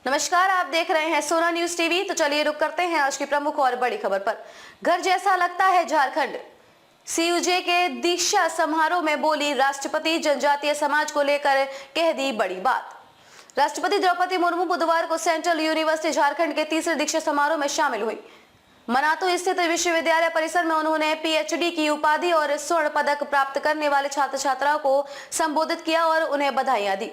नमस्कार, आप देख रहे हैं सोना न्यूज टीवी। तो चलिए रुक करते हैं आज की प्रमुख और बड़ी खबर पर। घर जैसा लगता है झारखंड, सीयूजे के दीक्षा समारोह में बोली राष्ट्रपति। जनजातीय समाज को लेकर कह दी बड़ी बात। राष्ट्रपति द्रौपदी मुर्मू बुधवार को सेंट्रल यूनिवर्सिटी झारखंड के तीसरे दीक्षा समारोह में शामिल हुई। मनातू स्थित विश्वविद्यालय परिसर में उन्होंने पीएचडी की उपाधि और स्वर्ण पदक प्राप्त करने वाले छात्र छात्राओं को संबोधित किया और उन्हें बधाइयां दी।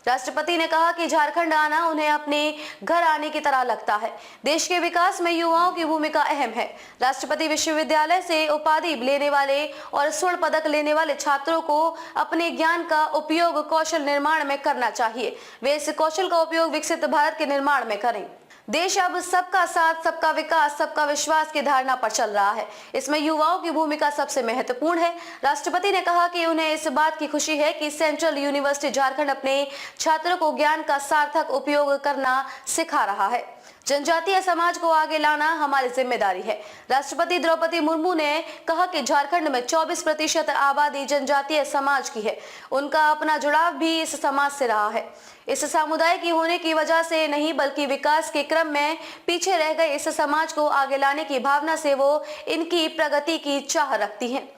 राष्ट्रपति ने कहा कि झारखंड आना उन्हें अपने घर आने की तरह लगता है। देश के विकास में युवाओं की भूमिका अहम है। राष्ट्रपति विश्वविद्यालय से उपाधि लेने वाले और स्वर्ण पदक लेने वाले छात्रों को अपने ज्ञान का उपयोग कौशल निर्माण में करना चाहिए। वे इस कौशल का उपयोग विकसित भारत के निर्माण में करें। देश अब सबका साथ, सबका विकास, सबका विश्वास की धारणा पर चल रहा है। इसमें युवाओं की भूमिका सबसे महत्वपूर्ण है। राष्ट्रपति ने कहा कि उन्हें इस बात की खुशी है कि सेंट्रल यूनिवर्सिटी झारखंड अपने छात्रों को ज्ञान का सार्थक उपयोग करना सिखा रहा है। जनजातीय समाज को आगे लाना हमारी जिम्मेदारी है। राष्ट्रपति द्रौपदी मुर्मू ने कहा कि झारखंड में 24% आबादी जनजातीय समाज की है। उनका अपना जुड़ाव भी इस समाज से रहा है। इस समुदाय की होने की वजह से नहीं, बल्कि विकास के क्रम में पीछे रह गए इस समाज को आगे लाने की भावना से वो इनकी प्रगति की चाह रखती हैं।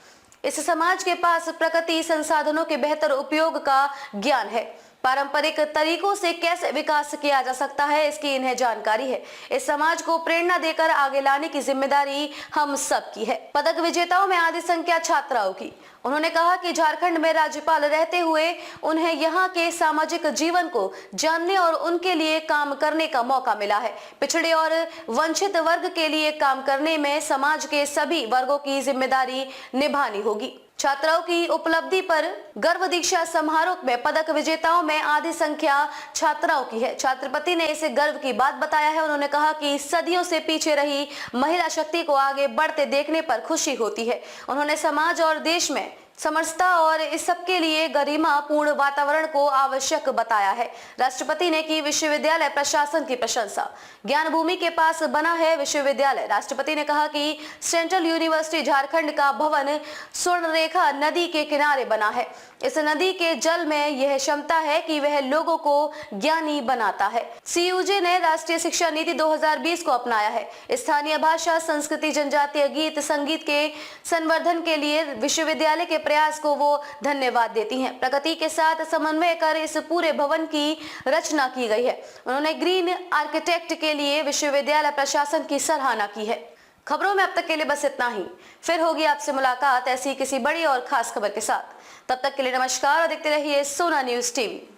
इस समाज के पास प्रकृति संसाधनों के बेहतर उपयोग का ज्ञान है। पारंपरिक तरीकों से कैसे विकास किया जा सकता है, इसकी इन्हें जानकारी है। इस समाज को प्रेरणा देकर आगे लाने की जिम्मेदारी हम सब की है। पदक विजेताओं में आधी संख्या छात्राओं की। उन्होंने कहा कि झारखंड में राज्यपाल रहते हुए उन्हें यहाँ के सामाजिक जीवन को जानने और उनके लिए काम करने का मौका मिला है। पिछड़े और वंचित वर्ग के लिए काम करने में समाज के सभी वर्गों की जिम्मेदारी निभानी होगी। छात्राओं की उपलब्धि पर गर्व। दीक्षा समारोह में पदक विजेताओं में आधी संख्या छात्राओं की है। छात्रपति ने इसे गर्व की बात बताया है। उन्होंने कहा कि सदियों से पीछे रही महिला शक्ति को आगे बढ़ते देखने पर खुशी होती है। उन्होंने समाज और देश में समरसता और इस सबके लिए गरिमा पूर्ण वातावरण को आवश्यक बताया है। राष्ट्रपति ने की विश्वविद्यालय प्रशासन की प्रशंसा। ज्ञान भूमि के पास बना है विश्वविद्यालय। राष्ट्रपति ने कहा कि सेंट्रल यूनिवर्सिटी झारखंड का भवन स्वर्णरेखा नदी के किनारे बना है। इस नदी के जल में यह क्षमता है कि वह लोगों को ज्ञानी बनाता है। सीयूजे ने राष्ट्रीय शिक्षा नीति 2020 को अपनाया है। स्थानीय भाषा, संस्कृति, जनजातीय गीत संगीत के संवर्धन के लिए विश्वविद्यालय के प्रयास को वो धन्यवाद देती हैं। प्रगति के साथ समन्वय कर इस पूरे भवन की रचना की गई है। उन्होंने ग्रीन आर्किटेक्ट के लिए विश्वविद्यालय प्रशासन की सराहना की है। खबरों में अब तक के लिए बस इतना ही। फिर होगी आपसे मुलाकात ऐसी किसी बड़ी और खास खबर के साथ। तब तक के लिए नमस्कार और देखते रहिए सोना न्यूज टीवी।